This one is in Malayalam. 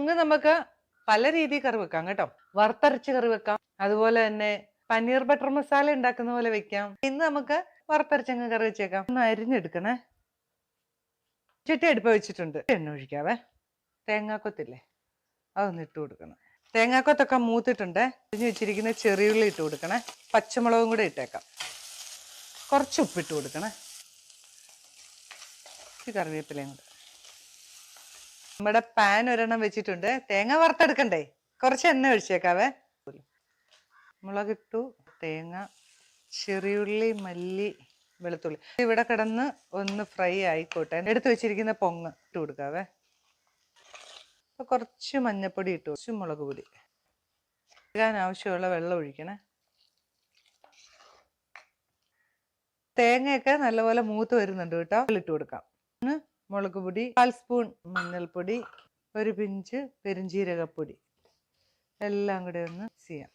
പൊങ്ങ് നമുക്ക് പല രീതിയിൽ കറി വെക്കാം കേട്ടോ. വറുത്തരച്ച് കറി വെക്കാം, അതുപോലെ തന്നെ പനീർ ബട്ടർ മസാല ഉണ്ടാക്കുന്ന പോലെ വെക്കാം. ഇന്ന് നമുക്ക് വറുത്തരച്ചങ്ങ് കറി വെച്ചേക്കാം. ഒന്ന് അരിഞ്ഞെടുക്കണേ. ചുറ്റി അടുപ്പ് വെച്ചിട്ടുണ്ട്. എണ്ണ ഒഴിക്കാവേ. തേങ്ങാക്കൊത്തില്ലേ, അതൊന്ന് ഇട്ട് കൊടുക്കണം. തേങ്ങാക്കൊത്തൊക്കെ മൂത്തിട്ടുണ്ട്. അരിഞ്ഞ് വെച്ചിരിക്കുന്ന ചെറിയുള്ളി ഇട്ട് കൊടുക്കണേ. പച്ചമുളകും കൂടെ ഇട്ടേക്കാം. കുറച്ച് ഉപ്പിട്ട് കൊടുക്കണേ. കറിവേപ്പിലയും കൂടെ. നമ്മുടെ പാൻ ഒരെണ്ണം വെച്ചിട്ടുണ്ട്. തേങ്ങ വറുത്തെടുക്കണ്ടേ, കുറച്ച് എണ്ണ ഒഴിച്ചേക്കാവേ. മുളകിട്ടു, തേങ്ങ, ചെറിയുള്ളി, മല്ലി, വെളുത്തുള്ളി ഇവിടെ കിടന്ന് ഒന്ന് ഫ്രൈ ആയിക്കോട്ടെ. എടുത്തു വെച്ചിരിക്കുന്ന പൊങ്ങ് ഇട്ട് കൊടുക്കാവേ. അപ്പൊ കുറച്ച് മഞ്ഞപ്പൊടി ഇട്ടു, കുറച്ച് മുളക് പൊടി, ഇടാൻ ആവശ്യമുള്ള വെള്ളം ഒഴിക്കണേ. തേങ്ങയൊക്കെ നല്ലപോലെ മൂത്ത് വരുന്നുണ്ട് കേട്ടോ. ഇട്ട് കൊടുക്കാം. മുളക് പൊടി, 1/4 സ്പൂൺ മഞ്ഞൾപ്പൊടി, ഒരു പിഞ്ച് പെരുംജീരകപ്പൊടി, എല്ലാം കൂടെ ഒന്ന് ചെയ്യാം.